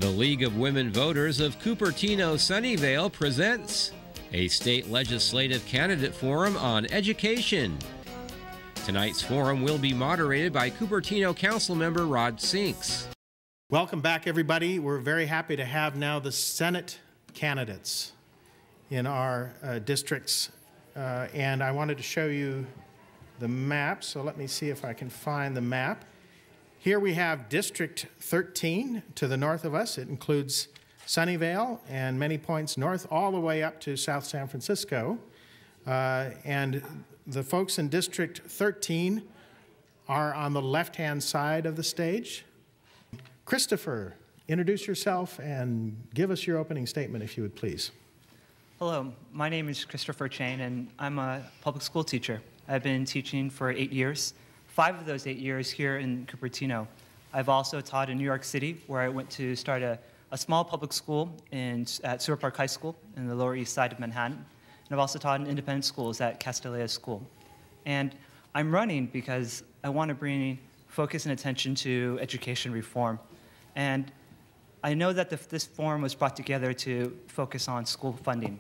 The League of Women Voters of Cupertino-Sunnyvale presents a state legislative candidate forum on education. Tonight's forum will be moderated by Cupertino Councilmember Rod Sinks. Welcome back, everybody. We're very happy to have now the Senate candidates in our districts. And I wanted to show you the map, so let me see if I can find the map. Here we have District 13 to the north of us. It includes Sunnyvale and many points north all the way up to South San Francisco. And the folks in District 13 are on the left-hand side of the stage. Christopher, introduce yourself and give us your opening statement, if you would please. Hello, my name is Christopher Chain, and I'm a public school teacher. I've been teaching for 8 years. 5 of those 8 years here in Cupertino. I've also taught in New York City, where I went to start a small public school at Sewer Park High School in the Lower East Side of Manhattan. And I've also taught in independent schools at Castaneda School. And I'm running because I want to bring focus and attention to education reform. And I know that this forum was brought together to focus on school funding.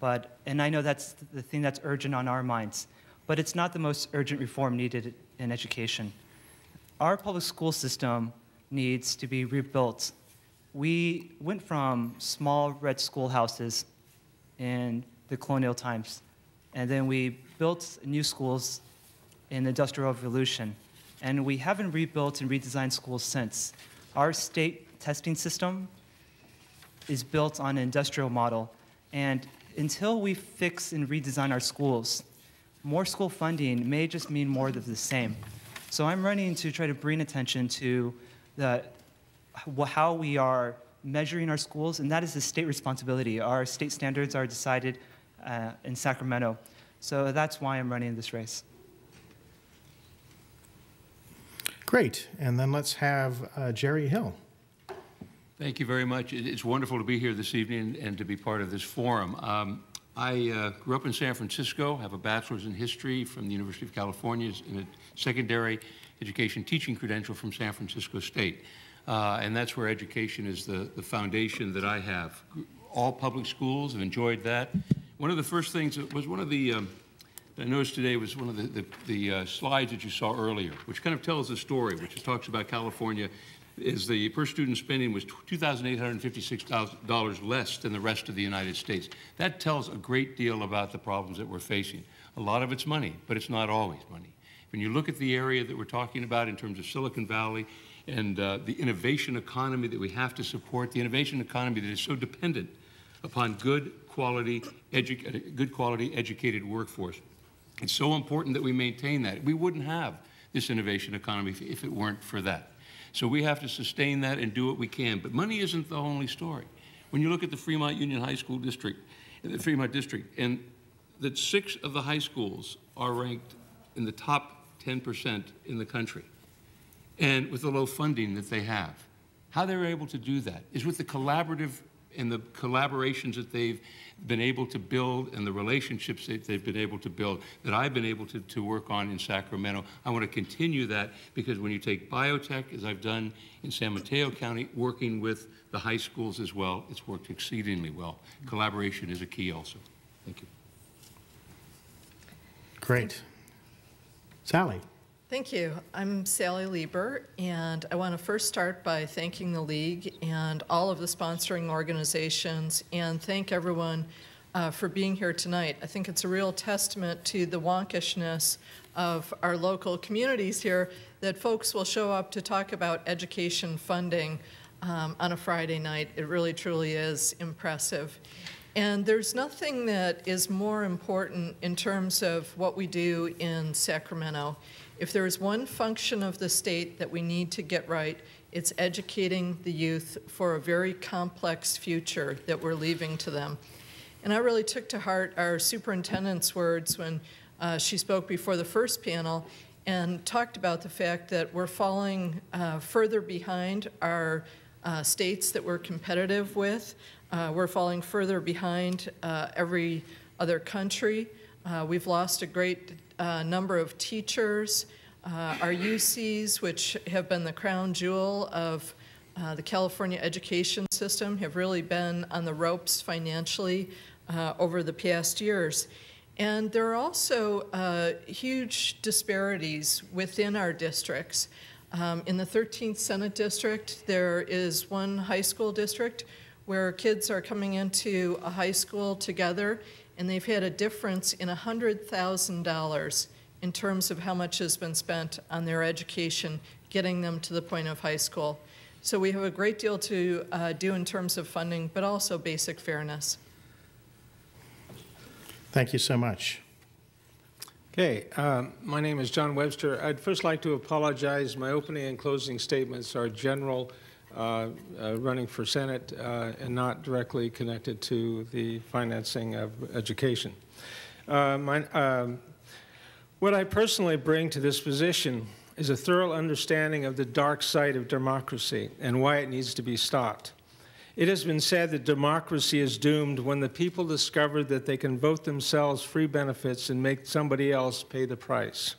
And I know that's the thing that's urgent on our minds. But it's not the most urgent reform needed in education. Our public school system needs to be rebuilt. We went from small red schoolhouses in the colonial times, and then we built new schools in the Industrial Revolution, and we haven't rebuilt and redesigned schools since. Our state testing system is built on an industrial model, and until we fix and redesign our schools, more school funding may just mean more of the same. So I'm running to try to bring attention to how we are measuring our schools, and that is a state responsibility. Our state standards are decided in Sacramento. So that's why I'm running this race. Great, and then let's have Jerry Hill. Thank you very much. It's wonderful to be here this evening and to be part of this forum. I grew up in San Francisco, have a bachelor's in history from the University of California and a secondary education teaching credential from San Francisco State. And that's where education is the foundation that I have. All public schools have enjoyed that. One of the first things that was one of the, that I noticed today was one of the slides that you saw earlier, which kind of tells the story, which talks about California is the per student spending was $2,856 less than the rest of the United States. That tells a great deal about the problems that we're facing. A lot of it's money, but it's not always money. When you look at the area that we're talking about in terms of Silicon Valley and the innovation economy that we have to support, the innovation economy that is so dependent upon good quality educated workforce, it's so important that we maintain that. We wouldn't have this innovation economy if it weren't for that. So we have to sustain that and do what we can. But money isn't the only story. When you look at the Fremont Union High School District, the Fremont District, and that 6 of the high schools are ranked in the top 10% in the country, and with the low funding that they have. How they're able to do that is with the collaborative and the collaborations that they've been able to build and the relationships that they've been able to build that I've been able to work on in Sacramento. I want to continue that because when you take biotech, as I've done in San Mateo County, working with the high schools as well, it's worked exceedingly well. Collaboration is a key also. Thank you. Great. Sally. Thank you. I'm Sally Lieber, and I want to first start by thanking the League and all of the sponsoring organizations, and thank everyone for being here tonight. I think it's a real testament to the wonkishness of our local communities here that folks will show up to talk about education funding on a Friday night. It really, truly is impressive. And there's nothing that is more important in terms of what we do in Sacramento. If there is one function of the state that we need to get right, it's educating the youth for a very complex future that we're leaving to them. And I really took to heart our superintendent's words when she spoke before the first panel and talked about the fact that we're falling further behind our states that we're competitive with. We're falling further behind every other country. We've lost a great number of teachers. Our UCs, which have been the crown jewel of the California education system have really been on the ropes financially over the past years. And there are also huge disparities within our districts. In the 13th Senate District, there is one high school district where kids are coming into a high school together, and they've had a difference in $100,000 in terms of how much has been spent on their education, getting them to the point of high school. So we have a great deal to do in terms of funding, but also basic fairness. Thank you so much. Okay, my name is John Webster. I'd first like to apologize. My opening and closing statements are general, running for Senate, and not directly connected to the financing of education. What I personally bring to this position is a thorough understanding of the dark side of democracy and why it needs to be stopped. It has been said that democracy is doomed when the people discover that they can vote themselves free benefits and make somebody else pay the price.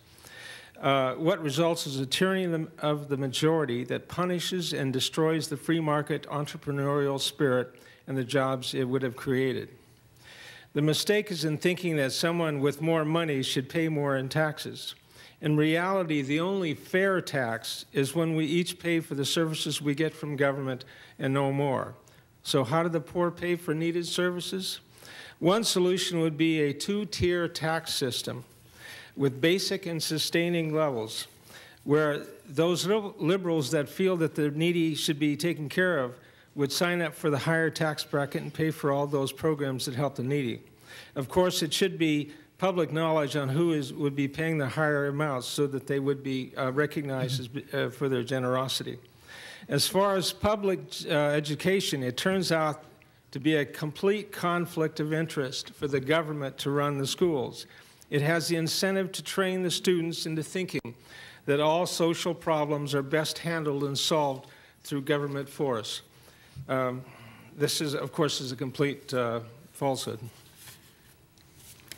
What results is a tyranny of the majority that punishes and destroys the free market entrepreneurial spirit and the jobs it would have created. The mistake is in thinking that someone with more money should pay more in taxes. In reality, the only fair tax is when we each pay for the services we get from government and no more. So how do the poor pay for needed services? One solution would be a two-tier tax system with basic and sustaining levels, where those liberals that feel that the needy should be taken care of would sign up for the higher tax bracket and pay for all those programs that help the needy. Of course, it should be public knowledge on who would be paying the higher amounts so that they would be recognized for their generosity. As far as public education, it turns out to be a complete conflict of interest for the government to run the schools. It has the incentive to train the students into thinking that all social problems are best handled and solved through government force. This is, of course, is a complete falsehood.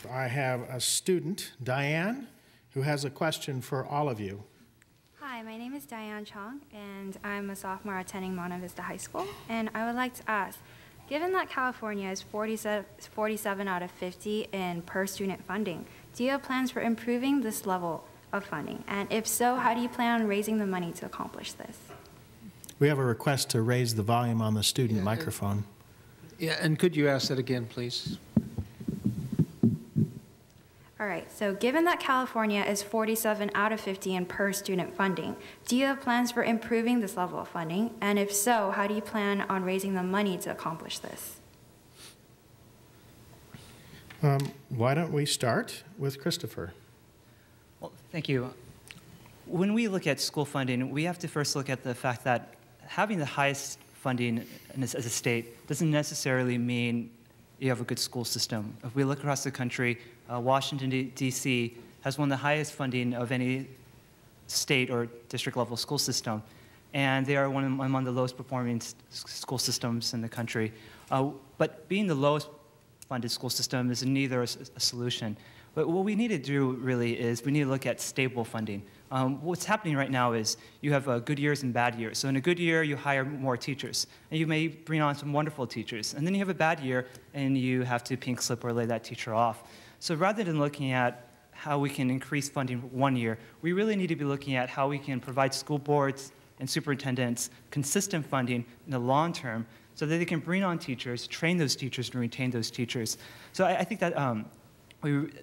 I have a student, Diane, who has a question for all of you. Hi, my name is Diane Chong, and I'm a sophomore attending Monte Vista High School. And I would like to ask, given that California is 47 out of 50 in per student funding, do you have plans for improving this level of funding? And if so, how do you plan on raising the money to accomplish this? We have a request to raise the volume on the student microphone. And could you ask that again, please? All right, so given that California is 47 out of 50 in per student funding, do you have plans for improving this level of funding? And if so, how do you plan on raising the money to accomplish this? Why don't we start with Christopher? Well, thank you. When we look at school funding, we have to first look at the fact that having the highest funding as a state doesn't necessarily mean you have a good school system. If we look across the country, Washington, D.C. has one of the highest funding of any state or district level school system. And they are among the lowest performing school systems in the country. But being the lowest funded school system is neither a solution. But what we need to do really is we need to look at stable funding. What's happening right now is you have good years and bad years. So in a good year, you hire more teachers, and you may bring on some wonderful teachers. And then you have a bad year, and you have to pink slip or lay that teacher off. So rather than looking at how we can increase funding one year, we really need to be looking at how we can provide school boards and superintendents consistent funding in the long term so that they can bring on teachers, train those teachers, and retain those teachers. So I think that,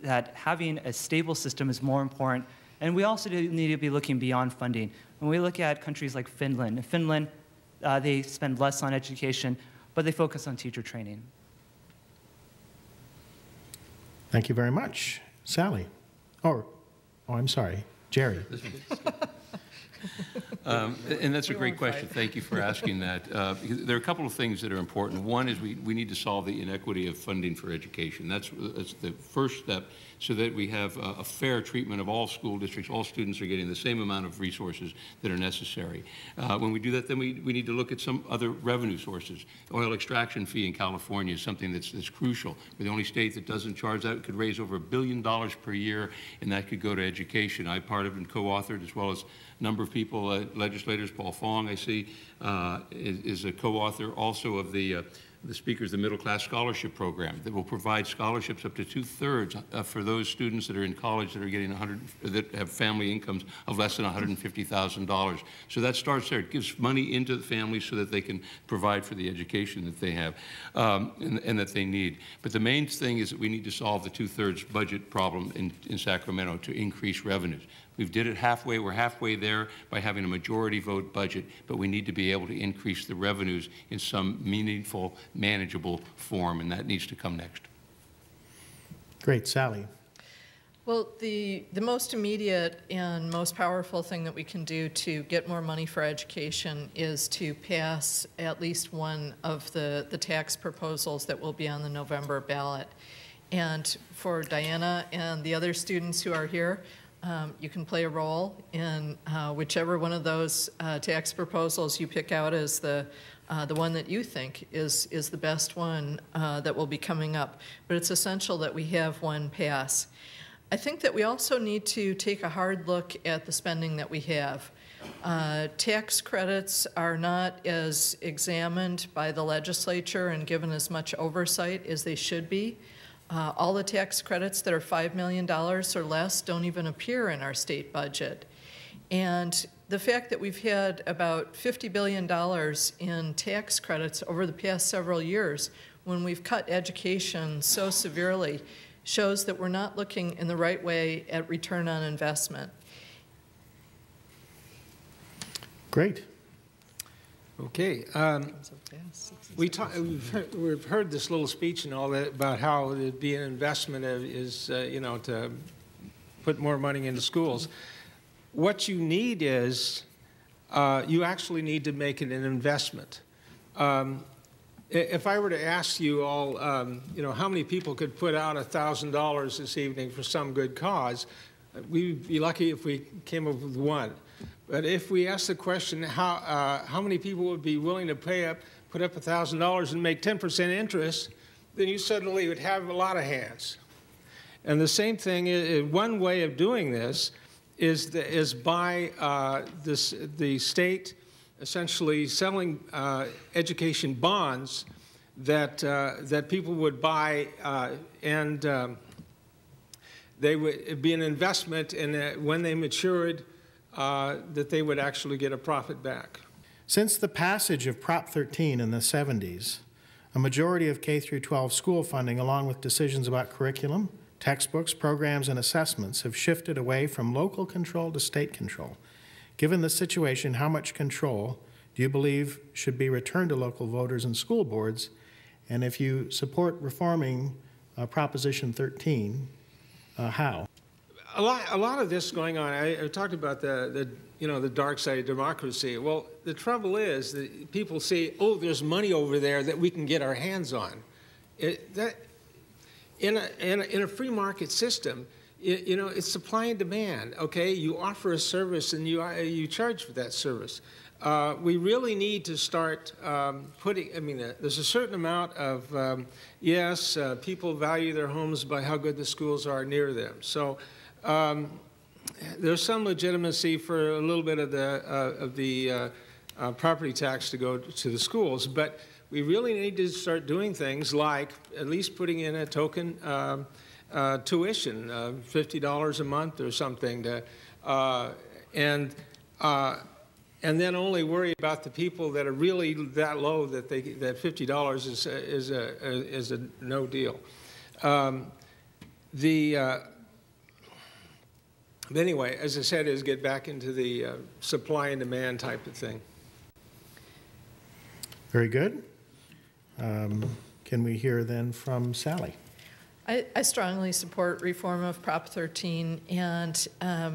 that having a stable system is more important. And we also need to be looking beyond funding. When we look at countries like Finland, they spend less on education, but they focus on teacher training. Thank you very much. Sally. Oh, I'm sorry. Jerry. And that's a great question. Thank you for asking that. There are a couple of things that are important. One is we need to solve the inequity of funding for education. That's the first step, so that we have a fair treatment of all school districts. All students are getting the same amount of resources that are necessary. When we do that, then we need to look at some other revenue sources. Oil extraction fee in California is something that's crucial. We're the only state that doesn't charge that. It could raise over $1 billion per year, and that could go to education. I part of and co-authored, as well as a number of people legislators. Paul Fong, I see, is a co-author also of the Speakers of the Middle Class Scholarship Program that will provide scholarships up to 2/3 for those students that are in college that are getting that have family incomes of less than $150,000. So that starts there. It gives money into the families so that they can provide for the education that they have and that they need. But the main thing is that we need to solve the 2/3 budget problem in Sacramento to increase revenues. We've did it halfway. We're halfway there by having a majority vote budget, but we need to be able to increase the revenues in some meaningful, manageable form, and that needs to come next. Great. Sally. Well, the most immediate and most powerful thing that we can do to get more money for education is to pass at least one of the tax proposals that will be on the November ballot. And for Diana and the other students who are here, you can play a role in whichever one of those tax proposals you pick out as the one that you think is the best one that will be coming up. But it's essential that we have one pass. I think that we also need to take a hard look at the spending that we have. Tax credits are not as examined by the legislature and given as much oversight as they should be. All the tax credits that are $5 million or less don't even appear in our state budget. And the fact that we've had about $50 billion in tax credits over the past several years when we've cut education so severely shows that we're not looking in the right way at return on investment. Great. Okay. We've heard this little speech and all that about how it'd be an investment is, you know, to put more money into schools. What you need is you actually need to make it an investment. If I were to ask you all, you know, how many people could put out $1,000 this evening for some good cause, we'd be lucky if we came up with one. But if we ask the question, how many people would be willing to put up $1,000 and make 10% interest, then you suddenly would have a lot of hands. And the same thing is, one way of doing this is by the state essentially selling education bonds that people would buy, and they would be an investment, and when they matured, that they would actually get a profit back. Since the passage of Prop 13 in the 70s, a majority of K-12 school funding, along with decisions about curriculum, textbooks, programs, and assessments, have shifted away from local control to state control. Given the situation, how much control do you believe should be returned to local voters and school boards? And if you support reforming Proposition 13, how? A lot of this going on. I talked about the dark side of democracy. Well, the trouble is that people say, oh, there's money over there that we can get our hands on. In a free market system, it's supply and demand. Okay, you offer a service and you charge for that service. We really need to start putting. I mean, there's a certain amount of yes, people value their homes by how good the schools are near them. So. There's some legitimacy for a little bit of the property tax to go to the schools, but we really need to start doing things like at least putting in a token tuition, $50 a month or something, and then only worry about the people that are really that low that that $50 is a no deal. But anyway, as I said, is get back into the supply and demand type of thing. Very good. Can we hear then from Sally? I strongly support reform of Prop 13, and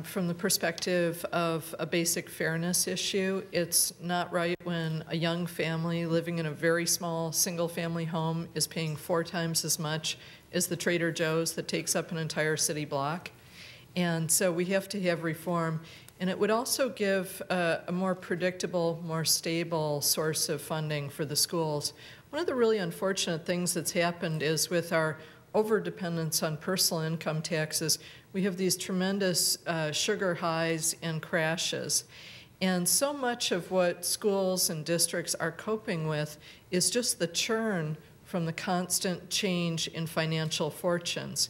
from the perspective of a basic fairness issue, it's not right when a young family living in a very small single-family home is paying 4 times as much as the Trader Joe's that takes up an entire city block. And so we have to have reform, and it would also give a more predictable, more stable source of funding for the schools. One of the really unfortunate things that's happened is with our overdependence on personal income taxes, we have these tremendous sugar highs and crashes. And so much of what schools and districts are coping with is just the churn from the constant change in financial fortunes.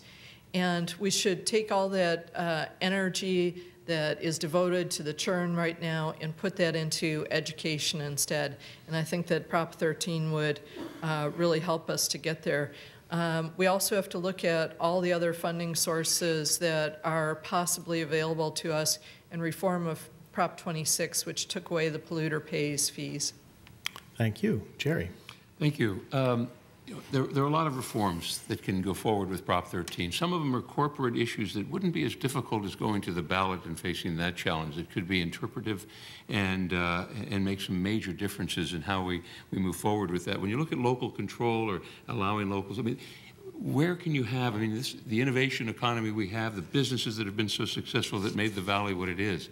And we should take all that energy that is devoted to the churn right now and put that into education instead. And I think that Prop 13 would really help us to get there. We also have to look at all the other funding sources that are possibly available to us in reform of Prop 26, which took away the polluter pays fees. Thank you. Jerry. Thank you. There are a lot of reforms that can go forward with Prop 13. Some of them are corporate issues that wouldn't be as difficult as going to the ballot and facing that challenge. It could be interpretive and make some major differences in how we move forward with that. When you look at local control or allowing locals, I mean, where can you have, I mean, the innovation economy we have, the businesses that have been so successful that made the Valley what it is,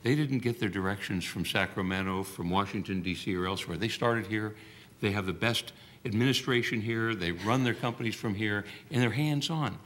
they didn't get their directions from Sacramento, from Washington, D.C., or elsewhere. They started here. They have the best administration here. They run their companies from here, and they're hands-on.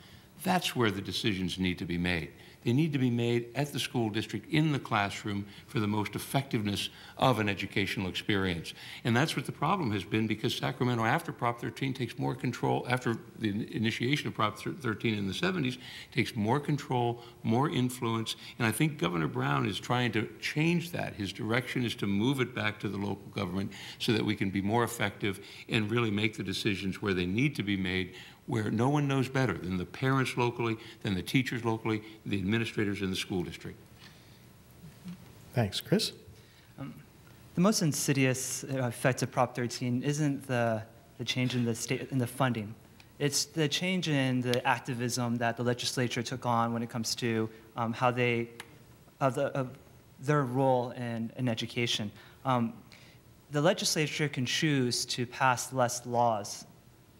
That's where the decisions need to be made. They need to be made at the school district, in the classroom, for the most effectiveness of an educational experience. And that's what the problem has been, because Sacramento, after Prop 13, takes more control, after the initiation of Prop 13 in the 70s, takes more control, more influence, and I think Governor Brown is trying to change that. His direction is to move it back to the local government so that we can be more effective and really make the decisions where they need to be made, where no one knows better than the parents locally, than the teachers locally, the administrators in the school district. Thanks. Chris? The most insidious effect of Prop 13 isn't the change in the funding. It's the change in the activism that the legislature took on when it comes to how their role in education. The legislature can choose to pass less laws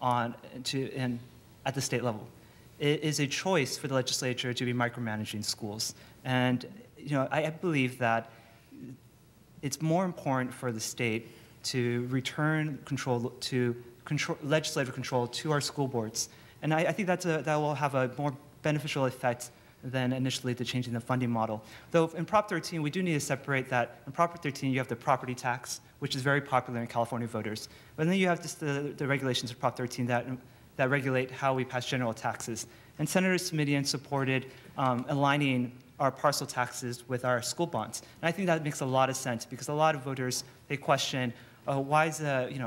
at the state level. It is a choice for the legislature to be micromanaging schools. And I believe that it's more important for the state to return legislative control to our school boards. And I think that will have a more beneficial effect than initially the changing the funding model. Though in Prop 13, we do need to separate that. In Prop 13, you have the property tax, which is very popular in California voters. But then you have just the regulations of Prop 13 that regulate how we pass general taxes. And Senator Simitian supported aligning our parcel taxes with our school bonds. And I think that makes a lot of sense, because a lot of voters, they question, why is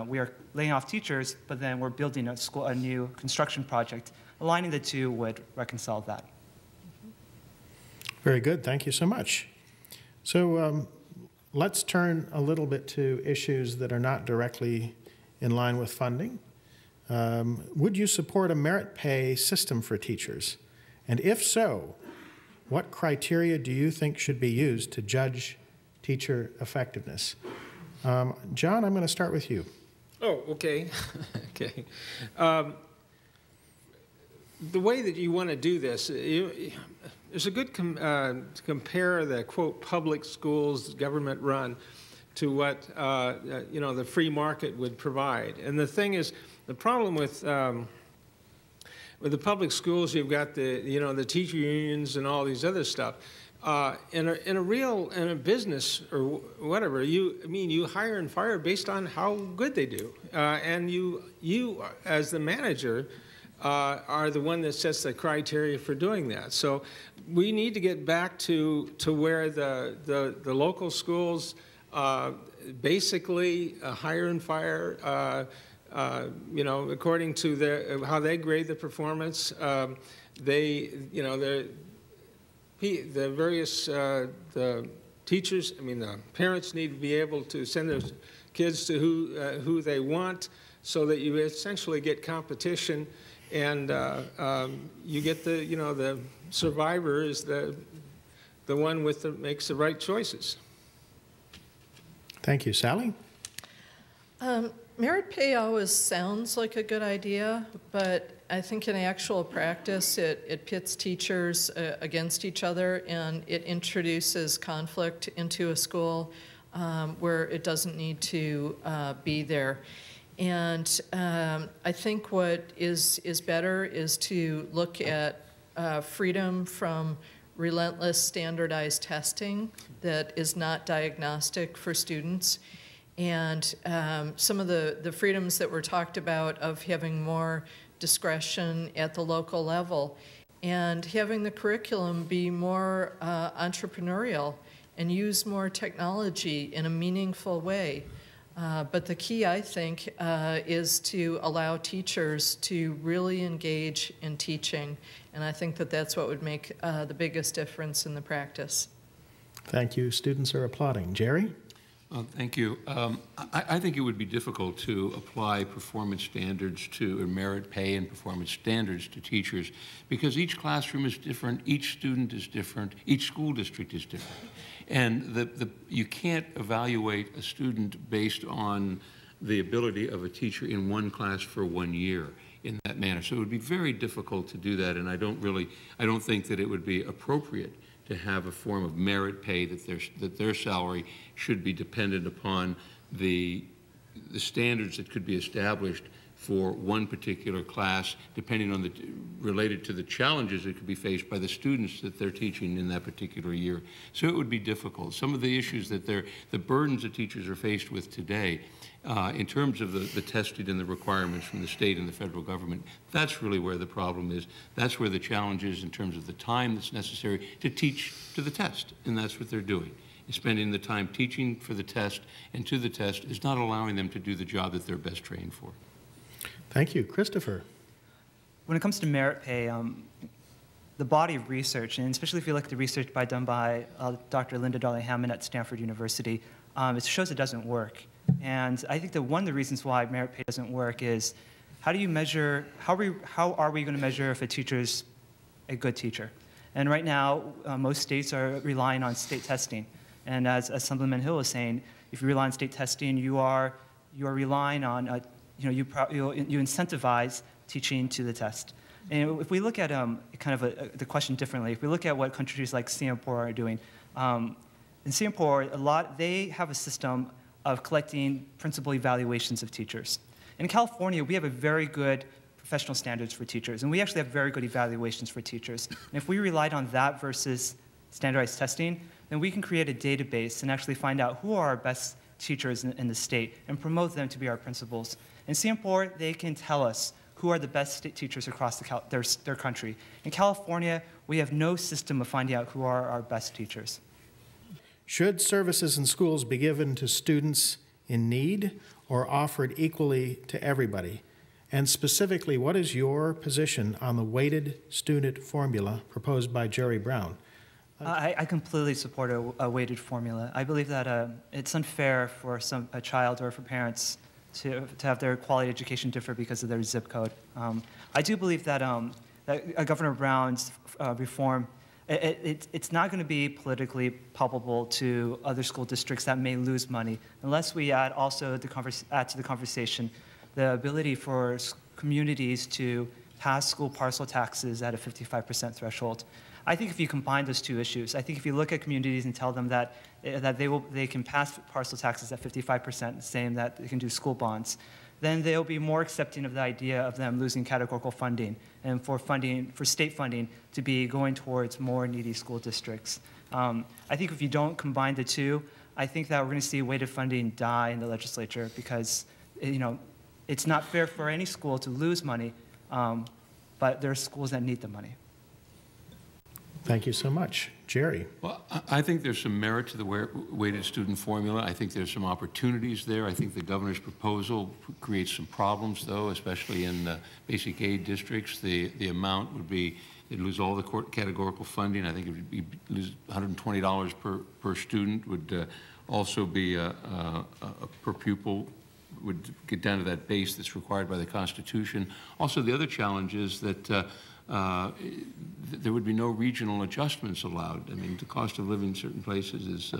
we are laying off teachers, but then we're building a new construction project. Aligning the two would reconcile that. Very good. Thank you so much. So let's turn a little bit to issues that are not directly in line with funding. Would you support a merit pay system for teachers? And if so, what criteria do you think should be used to judge teacher effectiveness? John, I'm going to start with you. Oh, okay. Okay. The way that you want to do this, there's a good to compare the, quote, public schools, government-run, to what, the free market would provide. And the thing is, the problem with the public schools, you've got the teacher unions and all these other stuff. In a business or whatever, you hire and fire based on how good they do, and you as the manager are the one that sets the criteria for doing that. So we need to get back to where the local schools basically hire and fire. According to how they grade the performance, the various the teachers, the parents need to be able to send their kids to who they want, so that you essentially get competition, and you get the survivor is the one makes the right choices. Thank you. Sally? Merit pay always sounds like a good idea, but I think in actual practice it pits teachers against each other, and it introduces conflict into a school where it doesn't need to be there. And I think what is better is to look at freedom from relentless standardized testing that is not diagnostic for students, and some of the freedoms that were talked about of having more discretion at the local level, and having the curriculum be more entrepreneurial and use more technology in a meaningful way. But the key, I think, is to allow teachers to really engage in teaching, and I think that that's what would make the biggest difference in the practice. Thank you. Students are applauding. Jerry? Thank you. I think it would be difficult to apply performance standards to merit pay and performance standards to teachers because each classroom is different, each student is different, each school district is different. And you can't evaluate a student based on the ability of a teacher in one class for 1 year in that manner. So it would be very difficult to do that, and I don't think that it would be appropriate to have a form of merit pay that their salary should be dependent upon the standards that could be established for one particular class, depending on related to the challenges that could be faced by the students that they're teaching in that particular year. So it would be difficult. Some of the issues that the burdens that teachers are faced with today, in terms of the testing and the requirements from the state and the federal government, that's really where the problem is. That's where the challenge is in terms of the time that's necessary to teach to the test, and that's what they're doing. Spending the time teaching for the test and to the test is not allowing them to do the job that they're best trained for. Thank you. Christopher? When it comes to merit pay, the body of research, and especially if you look at the research done by Dr. Linda Darling-Hammond at Stanford University, it shows it doesn't work. And I think that one of the reasons why merit pay doesn't work is how do you measure, how are we going to measure if a teacher's a good teacher? And right now, most states are relying on state testing. And as Assemblyman Hill was saying, if you rely on state testing, you are relying on, you incentivize teaching to the test. And if we look at the question differently, if we look at what countries like Singapore are doing, in Singapore, they have a system of collecting principal evaluations of teachers. In California, we have a very good professional standards for teachers, and we actually have very good evaluations for teachers. And if we relied on that versus standardized testing, then we can create a database and actually find out who are our best teachers in the state and promote them to be our principals. In Singapore, they can tell us who are the best state teachers across their country. In California, we have no system of finding out who are our best teachers. Should services in schools be given to students in need or offered equally to everybody? And specifically, what is your position on the weighted student formula proposed by Jerry Brown? I completely support a weighted formula. I believe that it's unfair for a child or for parents to have their quality education differ because of their zip code. I do believe that, Governor Brown's reform, it's not going to be politically palpable to other school districts that may lose money unless we add to the conversation the ability for communities to pass school parcel taxes at a 55% threshold. I think if you combine those two issues, I think if you look at communities and tell them that they can pass parcel taxes at 55%, saying that they can do school bonds, then they'll be more accepting of the idea of them losing categorical funding and for state funding to be going towards more needy school districts. I think if you don't combine the two, I think that we're going to see weighted funding die in the legislature because it's not fair for any school to lose money, but there are schools that need the money. Thank you so much. Jerry? Well, I think there's some merit to the weighted student formula. I think there's some opportunities there. I think the governor's proposal creates some problems, though, especially in basic aid districts. The amount would be, they'd lose all the categorical funding. I think it would be lose $120 per student, would also be per pupil, would get down to that base that's required by the Constitution. Also, the other challenge is that there would be no regional adjustments allowed. I mean, the cost of living in certain places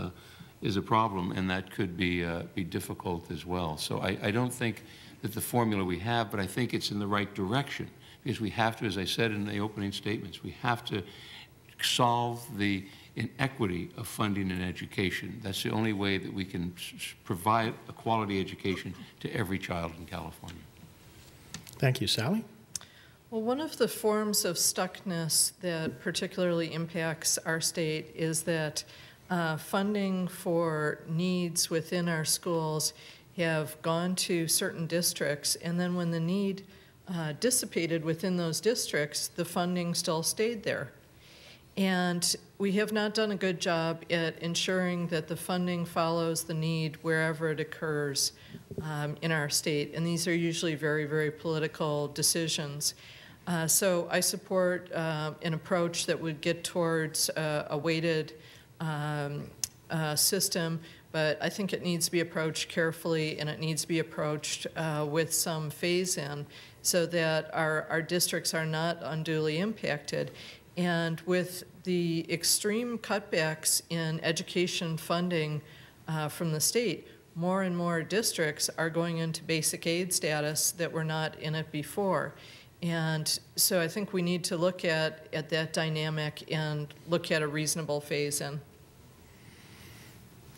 is a problem, and that could be difficult as well. So I don't think that the formula we have, but I think it's in the right direction because we have to, as I said in the opening statements, we have to solve the inequity of funding in education. That's the only way that we can provide a quality education to every child in California. Thank you. Sally? Well, one of the forms of stuckness that particularly impacts our state is that funding for needs within our schools have gone to certain districts, and then when the need dissipated within those districts, the funding still stayed there. And we have not done a good job at ensuring that the funding follows the need wherever it occurs in our state. And these are usually very, very political decisions. So I support an approach that would get towards a weighted system, but I think it needs to be approached carefully, and it needs to be approached with some phase-in so that our districts are not unduly impacted. And with the extreme cutbacks in education funding from the state, more and more districts are going into basic aid status that were not in it before. And so I think we need to look at that dynamic and look at a reasonable phase-in.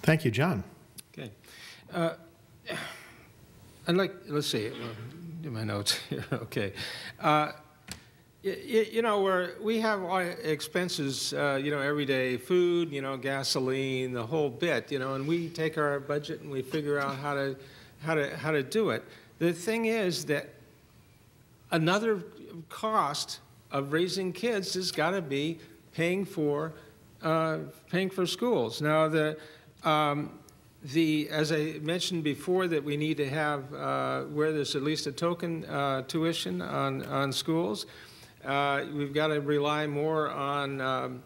Thank you, John. Okay. I'd like, let's see, do my notes here, okay. You know, we have a lot of expenses, you know, every day, food, you know, gasoline, the whole bit, you know, and we take our budget and we figure out how to do it. The thing is that another cost of raising kids has got to be paying for schools. Now, as I mentioned before, that we need to have where there's at least a token tuition on schools. We've got to rely more on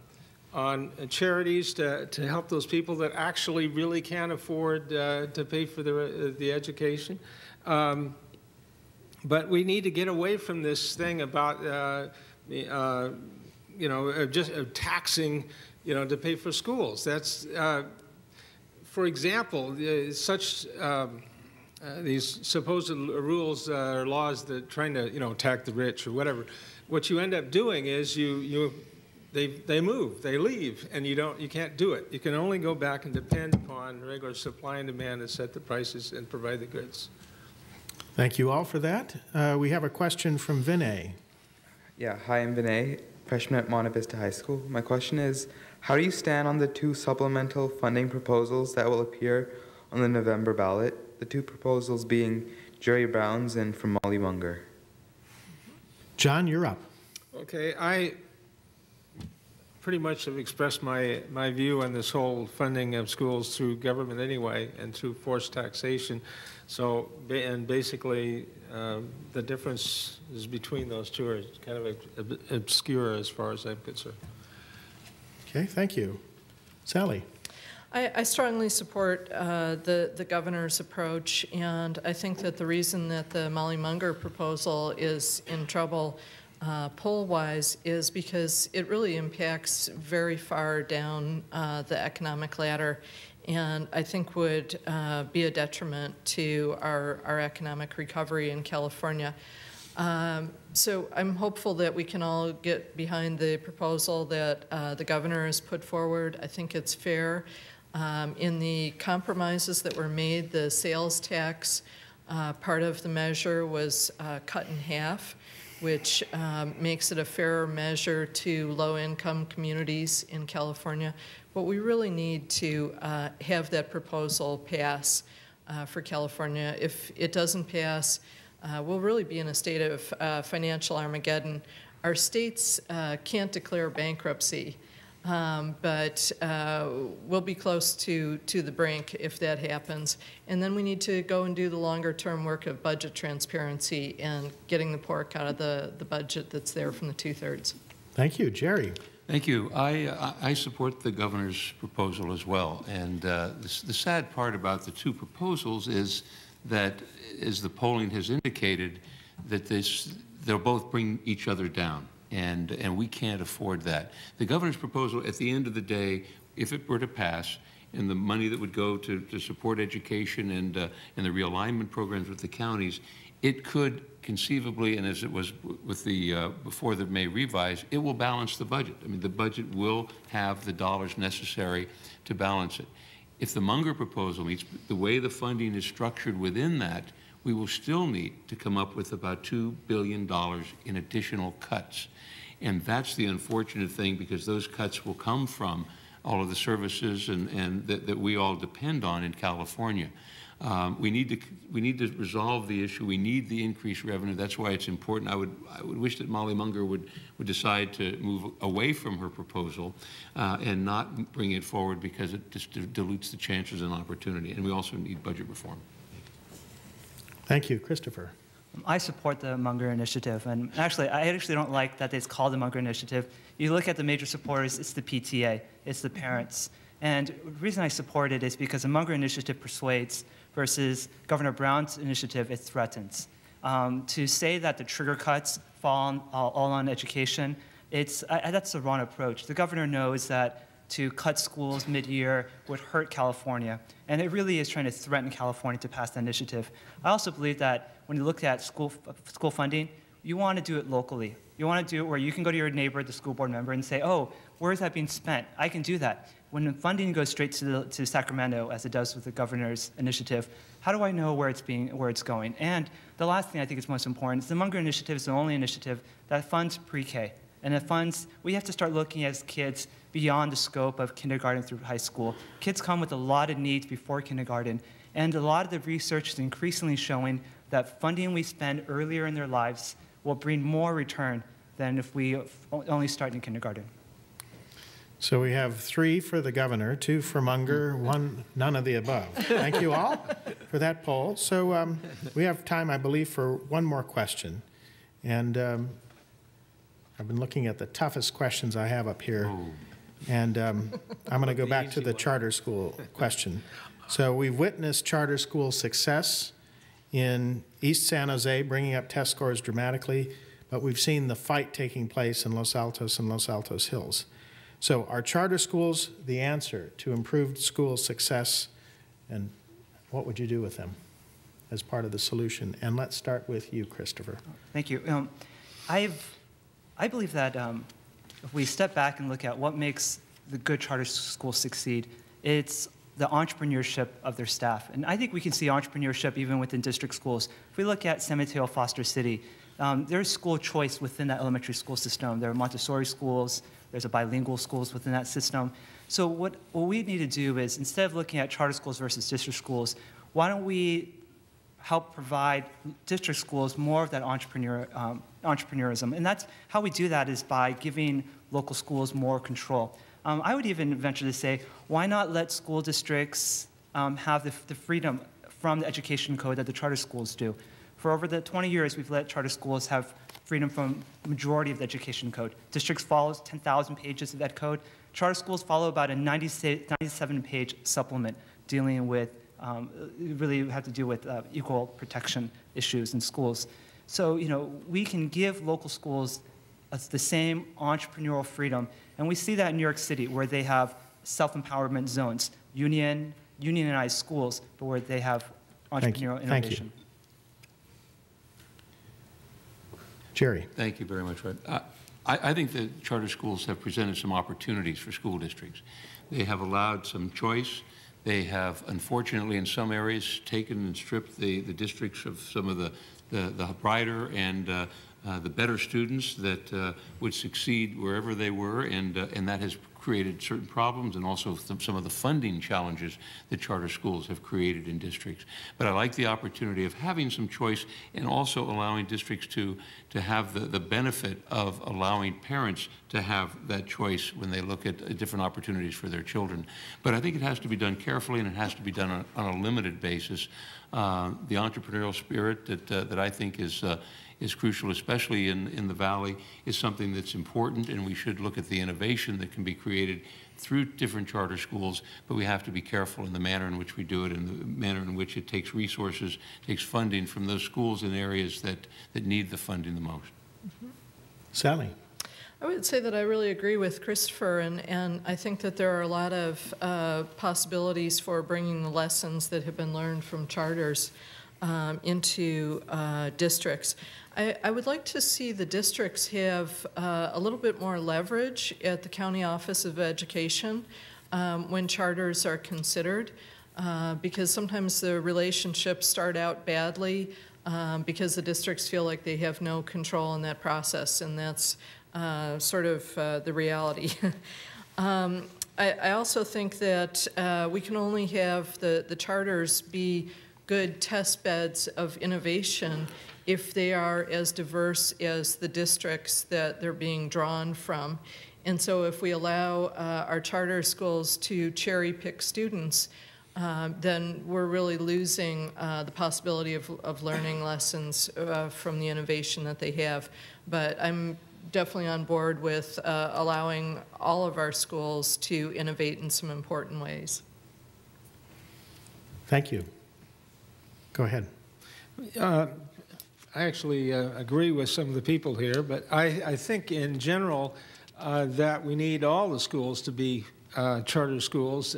charities to help those people that actually really can't afford to pay for the education. But we need to get away from this thing about you know, just taxing, you know, to pay for schools. That's for example, these supposed rules or laws that trying to, you know, attack the rich or whatever. What you end up doing is they move, they leave, and you can't do it. You can only go back and depend upon regular supply and demand to set the prices and provide the goods. Thank you all for that. We have a question from Vinay. Yeah, hi, I'm Vinay, freshman at Monte Vista High School. My question is, how do you stand on the two supplemental funding proposals that will appear on the November ballot? The two proposals being Jerry Brown's and from Molly Munger. John, you're up. Okay, I pretty much have expressed my view on this whole funding of schools through government anyway and through forced taxation. So, and basically, the difference is between those two are kind of obscure as far as I'm concerned. Okay, thank you. Sally. I strongly support the governor's approach, and I think that the reason that the Molly Munger proposal is in trouble poll-wise is because it really impacts very far down the economic ladder, and I think would be a detriment to our economic recovery in California. So I'm hopeful that we can all get behind the proposal that the governor has put forward. I think it's fair. In the compromises that were made, the sales tax part of the measure was cut in half, which makes it a fairer measure to low-income communities in California. But we really need to have that proposal pass for California. If it doesn't pass, we'll really be in a state of financial Armageddon. Our states can't declare bankruptcy. But we'll be close to the brink if that happens. And then we need to go and do the longer term work of budget transparency and getting the pork out of the budget that's there from the 2/3. Thank you. Jerry. Thank you. I support the governor's proposal as well. And the sad part about the two proposals is that, as the polling has indicated, that they'll both bring each other down. And we can't afford that. The governor's proposal, at the end of the day, if it were to pass, and the money that would go to support education and the realignment programs with the counties, it could conceivably, and as it was with the before the May revise, it will balance the budget. I mean, the budget will have the dollars necessary to balance it. If the Munger proposal meets, the way the funding is structured within that we will still need to come up with about $2 billion in additional cuts. And that's the unfortunate thing, because those cuts will come from all of the services and that we all depend on in California. We need to resolve the issue. We need the increased revenue. That's why it's important. I would wish that Molly Munger would decide to move away from her proposal and not bring it forward, because it just dilutes the chances and opportunity. And we also need budget reform. Thank you. Christopher. I support the Munger Initiative, and actually, I don't like that it's called the Munger Initiative. You look at the major supporters, it's the PTA, it's the parents. And the reason I support it is because the Munger Initiative persuades versus Governor Brown's initiative, it threatens. To say that the trigger cuts fall all on education, that's the wrong approach. The governor knows that to cut schools mid-year would hurt California, and it really is trying to threaten California to pass the initiative. I also believe that when you look at school funding, you want to do it locally. You want to do it where you can go to your neighbor, the school board member, and say, oh, where is that being spent? I can do that. When funding goes straight to Sacramento, as it does with the governor's initiative, how do I know where it's going? And the last thing I think is most important is the Munger Initiative is the only initiative that funds pre-K. And it funds, we have to start looking at kids beyond the scope of kindergarten through high school. Kids come with a lot of needs before kindergarten, and a lot of the research is increasingly showing that funding we spend earlier in their lives will bring more return than if we only start in kindergarten. So we have 3 for the governor, 2 for Munger, 1 none of the above. Thank you all for that poll. So we have time, I believe, for one more question. And I've been looking at the toughest questions I have up here. And I'm going to go back to the charter school question. So we've witnessed charter school success in East San Jose, bringing up test scores dramatically, but we've seen the fight taking place in Los Altos and Los Altos Hills. So are charter schools the answer to improved school success, and what would you do with them as part of the solution? And let's start with you, Christopher. Thank you. I believe that if we step back and look at what makes the good charter schools succeed, it's the entrepreneurship of their staff. And I think we can see entrepreneurship even within district schools. If we look at San Mateo Foster City, there's school choice within that elementary school system. There are Montessori schools, there's a bilingual schools within that system. So what we need to do is, instead of looking at charter schools versus district schools, why don't we help provide district schools more of that entrepreneurism? And that's how we do that, is by giving local schools more control. I would even venture to say, why not let school districts have the freedom from the education code that the charter schools do? For over the 20 years, we've let charter schools have freedom from the majority of the education code. Districts follow 10,000 pages of that code. Charter schools follow about a 97-page supplement dealing with, really have to do with equal protection issues in schools. So, we can give local schools the same entrepreneurial freedom. And we see that in New York City, where they have self-empowerment zones, unionized schools, but where they have entrepreneurial innovation. Thank you. Jerry. Thank you very much, Fred. I think that charter schools have presented some opportunities for school districts. They have allowed some choice. They have, unfortunately, in some areas, taken and stripped the districts of some of the brighter and the better students that would succeed wherever they were, and that has created certain problems, and also some of the funding challenges that charter schools have created in districts. But I like the opportunity of having some choice, and also allowing districts to have the benefit of allowing parents to have that choice when they look at different opportunities for their children. But I think it has to be done carefully, and it has to be done on a limited basis. The entrepreneurial spirit that I think is crucial, especially in the Valley, is something that's important, and we should look at the innovation that can be created through different charter schools, but we have to be careful in the manner in which we do it, and the manner in which it takes resources, takes funding from those schools in areas that need the funding the most. Mm-hmm. Sally. I would say that I really agree with Christopher, and I think that there are a lot of possibilities for bringing the lessons that have been learned from charters into districts. I would like to see the districts have a little bit more leverage at the County Office of Education when charters are considered. because sometimes the relationships start out badly because the districts feel like they have no control in that process, and that's sort of the reality. I also think that we can only have the charters be good test beds of innovation if they are as diverse as the districts that they're being drawn from. And so if we allow our charter schools to cherry pick students, then we're really losing the possibility of learning lessons from the innovation that they have. But I'm definitely on board with allowing all of our schools to innovate in some important ways. Thank you. Go ahead. I actually agree with some of the people here, but I think in general that we need all the schools to be charter schools.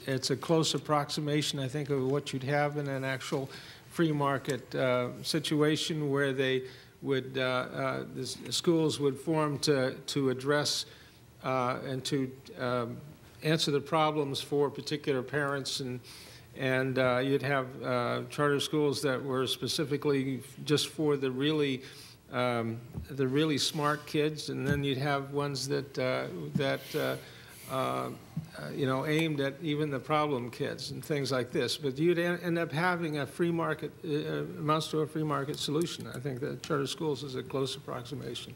It's a close approximation, I think, of what you'd have in an actual free market situation where they would, the schools would form to address and to answer the problems for particular parents, and you'd have charter schools that were specifically just for the really smart kids, and then you'd have ones that you know, aimed at even the problem kids and things like this. But you'd end up having a free market, amounts to a free market solution. I think that charter schools is a close approximation.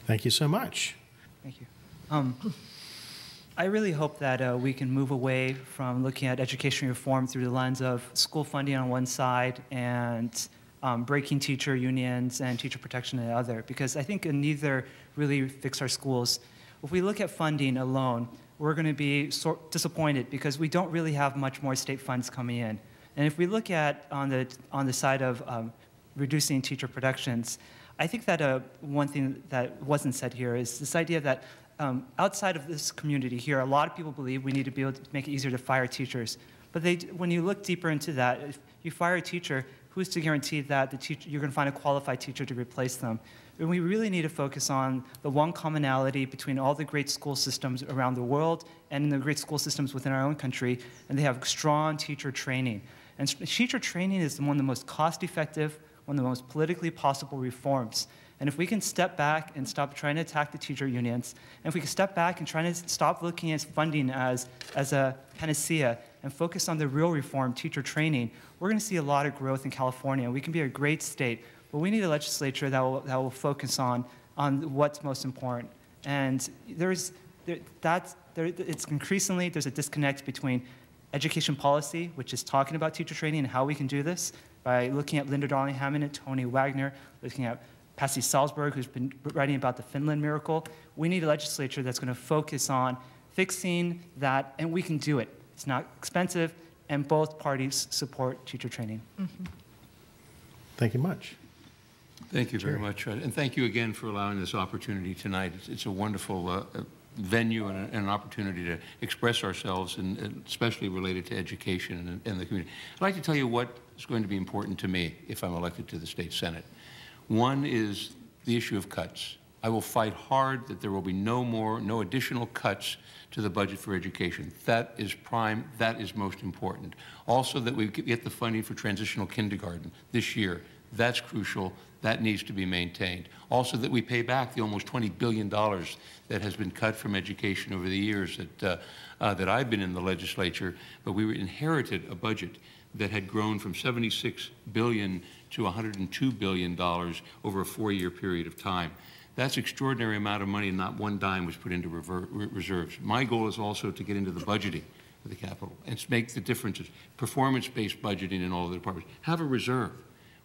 Thank you so much. Thank you. I really hope that we can move away from looking at education reform through the lens of school funding on one side and breaking teacher unions and teacher protection on the other, because I think neither really fix our schools. If we look at funding alone, we're going to be disappointed because we don't really have much more state funds coming in. And if we look at on the side of reducing teacher protections, I think that one thing that wasn't said here is this idea that outside of this community here, a lot of people believe we need to be able to make it easier to fire teachers. But when you look deeper into that, if you fire a teacher, who's to guarantee that the teacher, you're going to find a qualified teacher to replace them? And we really need to focus on the one commonality between all the great school systems around the world and the great school systems within our own country, and they have strong teacher training. And teacher training is one of the most cost-effective, one of the most politically possible reforms. And if we can step back and stop trying to attack the teacher unions, and if we can step back and try to stop looking at funding as a panacea and focus on the real reform, teacher training, we're going to see a lot of growth in California. We can be a great state, but we need a legislature that will focus on what's most important. And it's increasingly, there's a disconnect between education policy, which is talking about teacher training and how we can do this, by looking at Linda Darling-Hammond and Tony Wagner, looking at Patsy Salzberg, who's been writing about the Finland miracle. We need a legislature that's going to focus on fixing that, and we can do it. It's not expensive, and both parties support teacher training. Mm-hmm. Thank you much. Thank you very much. And thank you again for allowing this opportunity tonight. It's a wonderful venue and an opportunity to express ourselves, and especially related to education and the community. I'd like to tell you what is going to be important to me if I'm elected to the state senate. One is the issue of cuts. I will fight hard that there will be no additional cuts to the budget for education. That is prime, that is most important. Also, that we get the funding for transitional kindergarten this year. That's crucial. That needs to be maintained. Also, that we pay back the almost $20 billion that has been cut from education over the years that I've been in the legislature, but we inherited a budget that had grown from $76 billion to $102 billion over a 4-year period of time. That's an extraordinary amount of money, and not one dime was put into reserves. My goal is also to get into the budgeting of the Capitol and make the differences, performance-based budgeting in all of the departments. Have a reserve.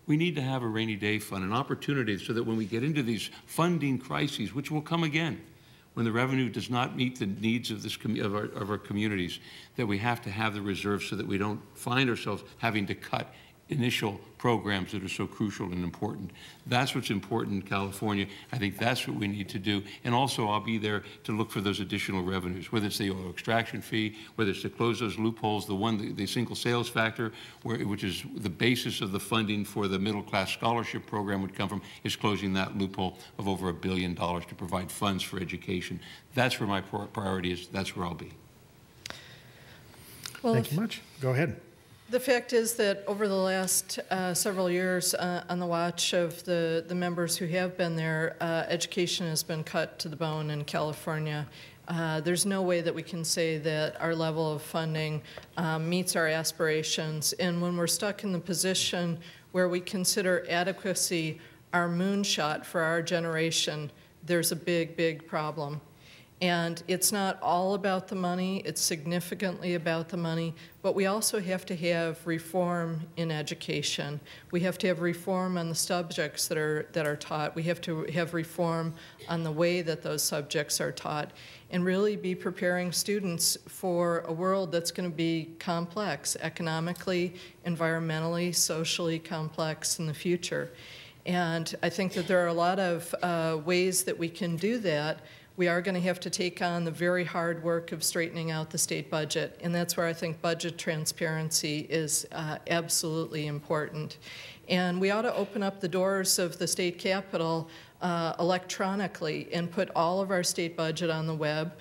We need to have a rainy day fund, an opportunity so that when we get into these funding crises, which will come again, when the revenue does not meet the needs of, of our communities, that we have to have the reserve so that we don't find ourselves having to cut initial programs that are so crucial and important. That's what's important in California. I think that's what we need to do. And also, I'll be there to look for those additional revenues, whether it's the oil extraction fee, whether it's to close those loopholes, the single sales factor, which is the basis of the funding for the middle class scholarship program would come from, is closing that loophole of over $1 billion to provide funds for education. That's where my priority is. That's where I'll be. Well, Thank you much. Go ahead. the fact is that over the last several years, on the watch of the members who have been there, education has been cut to the bone in California. There's no way that we can say that our level of funding meets our aspirations. And when we're stuck in the position where we consider adequacy our moonshot for our generation, there's a big, big problem. And it's not all about the money, it's significantly about the money, but we also have to have reform in education. We have to have reform on the subjects that are taught. We have to have reform on the way that those subjects are taught, and really be preparing students for a world that's going to be complex, economically, environmentally, socially complex in the future. And I think that there are a lot of ways that we can do that. We are going to have to take on the very hard work of straightening out the state budget, and that's where I think budget transparency is absolutely important. And we ought to open up the doors of the state capitol electronically and put all of our state budget on the web,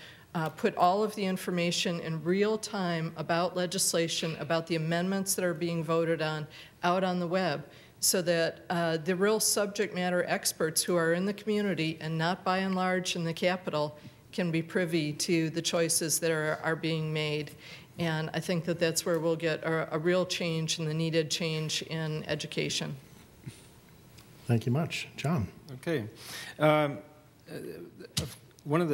put all of the information in real time about legislation, about the amendments that are being voted on, out on the web, so that the real subject matter experts who are in the community and not by and large in the Capitol can be privy to the choices that are being made. And I think that that's where we'll get a real change and the needed change in education. Thank you much. John. Okay. One of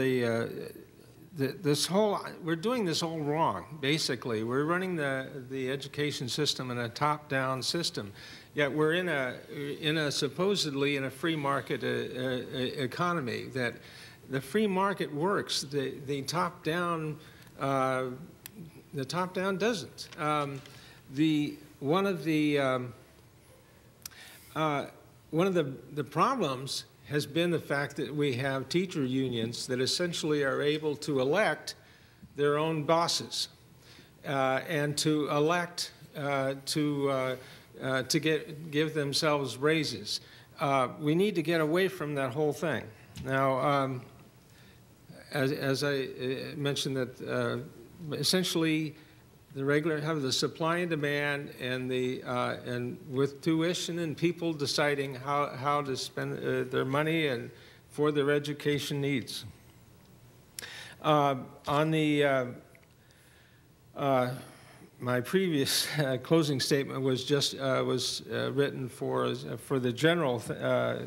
we're doing this all wrong, basically. We're running the education system in a top-down system. Yet we're in a supposedly in a free market economy. That the free market works. The top down doesn't. One of the problems has been the fact that we have teacher unions that essentially are able to elect their own bosses and to elect to give themselves raises. We need to get away from that whole thing. Now, as I mentioned, that essentially have the supply and demand, and and with tuition and people deciding how to spend their money and for their education needs. My previous closing statement was just written for the general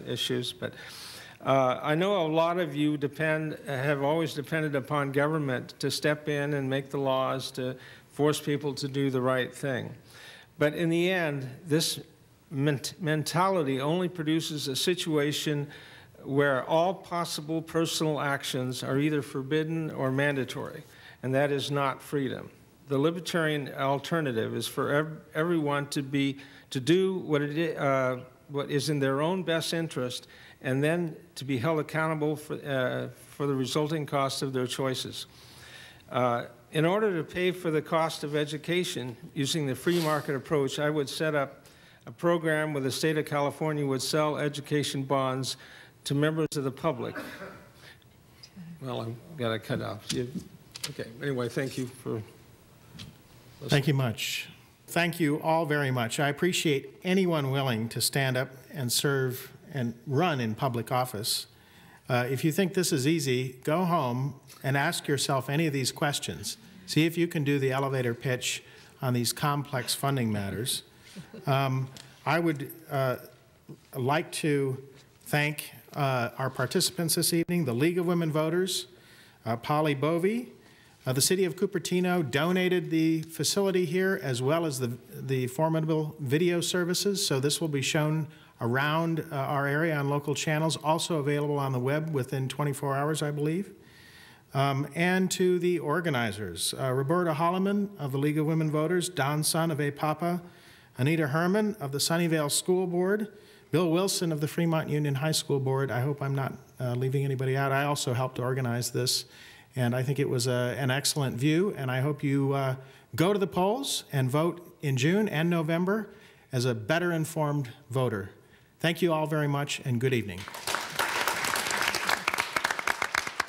issues, but I know a lot of you have always depended upon government to step in and make the laws to force people to do the right thing. But in the end, this mentality only produces a situation where all possible personal actions are either forbidden or mandatory, and that is not freedom. The libertarian alternative is for everyone to do what is in their own best interest, and then to be held accountable for the resulting cost of their choices. In order to pay for the cost of education using the free market approach, I would set up a program where the state of California would sell education bonds to members of the public. Well, I've got to cut off. Okay, anyway, thank you for listening. Thank you much. Thank you all very much. I appreciate anyone willing to stand up and serve and run in public office. If you think this is easy, go home and ask yourself any of these questions. See if you can do the elevator pitch on these complex funding matters. I would like to thank our participants this evening, the League of Women Voters, Polly Bovey. The City of Cupertino donated the facility here, as well as the formidable video services, so this will be shown around our area on local channels, also available on the web within 24 hours, I believe. And to the organizers, Roberta Holloman of the League of Women Voters, Don Sun of APAPA, Anita Herman of the Sunnyvale School Board, Bill Wilson of the Fremont Union High School Board. I hope I'm not leaving anybody out. I also helped organize this, and I think it was an excellent view, and I hope you go to the polls and vote in June and November as a better informed voter. Thank you all very much, and good evening.